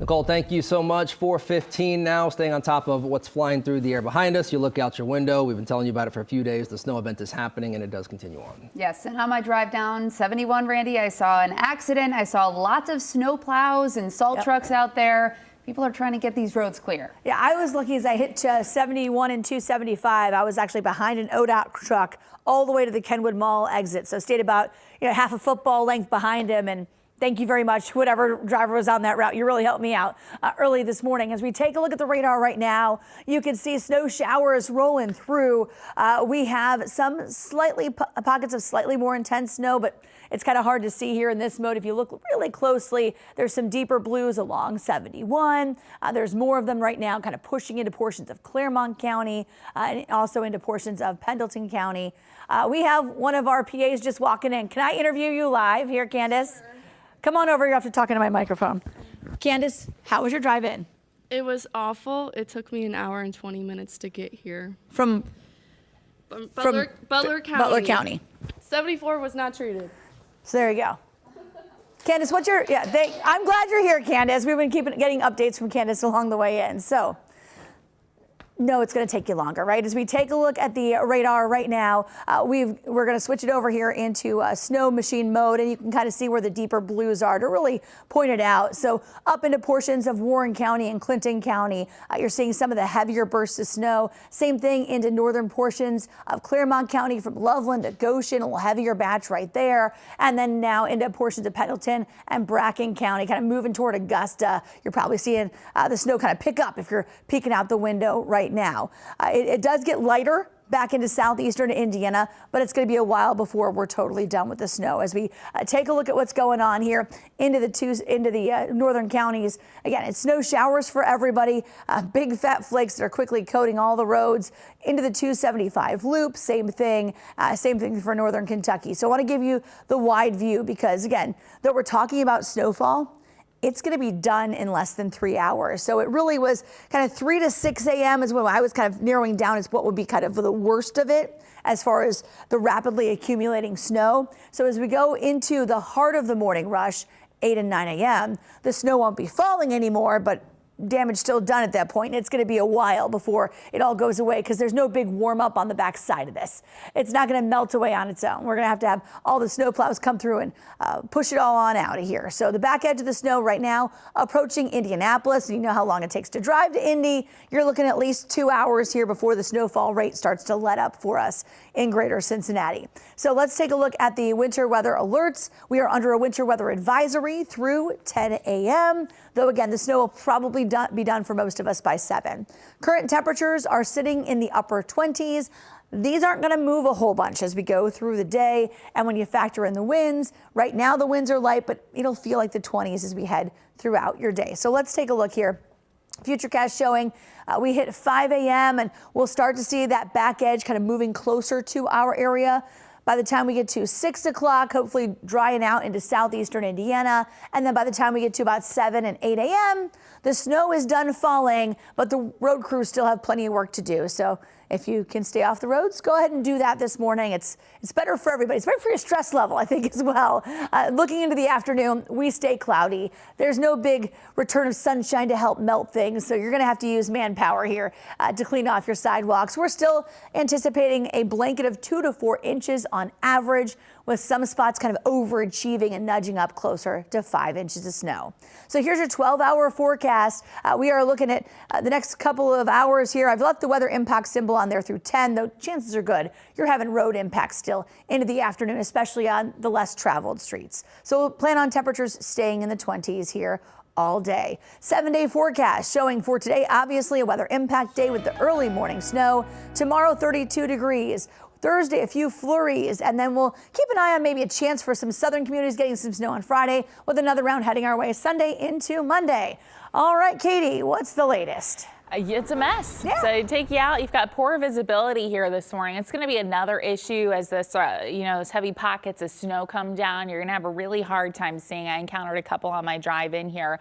Nicole, thank you so much. 4:15 now, staying on top of what's flying through the air behind us. You look out your window. We've been telling you about it for a few days. The snow event is happening, and it does continue on. Yes, and on my drive down 71, Randy, I saw an accident. I saw lots of snow plows and salt trucks out there. People are trying to get these roads clear. Yeah, I was lucky as I hit 71 and 275. I was actually behind an ODOT truck all the way to the Kenwood Mall exit. So stayed about half a football length behind him. And thank you very much, whatever driver was on that route. You really helped me out early this morning. As we take a look at the radar right now, you can see snow showers rolling through. We have some pockets of slightly more intense snow, but it's kind of hard to see here in this mode. If you look really closely, there's some deeper blues along 71. There's more of them right now, kind of pushing into portions of Claremont County and also into portions of Pendleton County. We have one of our PAs just walking in. Can I interview you live here, Candace? Sure. Come on over. You have to talk into my microphone. Candace, how was your drive-in? It was awful. It took me an hour and 20 minutes to get here. From Butler County. Butler County. 74 was not treated. So there you go. Candace, what's your, I'm glad you're here, Candace. We've been getting updates from Candace along the way in. So, no, it's going to take you longer, right? As we take a look at the radar right now, we're going to switch it over here into snow machine mode, and you can kind of see where the deeper blues are to really point it out. So up into portions of Warren County and Clinton County, you're seeing some of the heavier bursts of snow. Same thing into northern portions of Claremont County from Loveland to Goshen, a little heavier batch right there. And then now into portions of Pendleton and Bracken County, kind of moving toward Augusta. You're probably seeing the snow kind of pick up if you're peeking out the window right now. It does get lighter back into southeastern Indiana, but it's going to be a while before we're totally done with the snow. As we take a look at what's going on here into the northern counties, again, it's snow showers for everybody. Big fat flakes that are quickly coating all the roads into the 275 loop. Same thing for northern Kentucky. So I want to give you the wide view because, again, though we're talking about snowfall, it's going to be done in less than 3 hours. So it really was kind of 3 to 6 a.m. is when I was kind of narrowing down as what would be kind of the worst of it as far as the rapidly accumulating snow. So as we go into the heart of the morning rush, 8 and 9 a.m., the snow won't be falling anymore, but damage still done at that point, and it's going to be a while before it all goes away because there's no big warm up on the back side of this. It's not going to melt away on its own. We're going to have all the snow plows come through and push it all on out of here. So the back edge of the snow right now approaching Indianapolis, and you know how long it takes to drive to Indy. You're looking at least 2 hours here before the snowfall rate starts to let up for us in greater Cincinnati. So let's take a look at the winter weather alerts. We are under a winter weather advisory through 10 a.m. Though again, the snow will probably be done for most of us by 7. Current temperatures are sitting in the upper 20s. These aren't going to move a whole bunch as we go through the day. And when you factor in the winds, right now the winds are light, but it'll feel like the 20s as we head throughout your day. So let's take a look here. Futurecast showing we hit 5 a.m. and we'll start to see that back edge kind of moving closer to our area. By the time we get to 6 o'clock, hopefully drying out into southeastern Indiana. And then by the time we get to about 7 and 8 a.m., the snow is done falling, but the road crews still have plenty of work to do. So if you can stay off the roads, go ahead and do that this morning. It's better for everybody. It's better for your stress level, I think, as well. Looking into the afternoon, we stay cloudy. There's no big return of sunshine to help melt things, so you're going to have to use manpower here to clean off your sidewalks. We're still anticipating a blanket of 2 to 4 inches on average, with some spots kind of overachieving and nudging up closer to 5 inches of snow. So here's your 12-hour forecast. We are looking at the next couple of hours here. I've left the weather impact symbol on there through 10, though chances are good you're having road impacts still into the afternoon, especially on the less traveled streets. So we'll plan on temperatures staying in the 20s here all day. 7-day forecast showing for today, obviously a weather impact day with the early morning snow. Tomorrow, 32 degrees. Thursday, a few flurries, and then we'll keep an eye on maybe a chance for some southern communities getting some snow on Friday with another round heading our way Sunday into Monday. All right, Katie, what's the latest? It's a mess. Yeah. So to take you out, you've got poor visibility here this morning. It's going to be another issue as this, those heavy pockets of snow come down. You're going to have a really hard time seeing. I encountered a couple on my drive in here.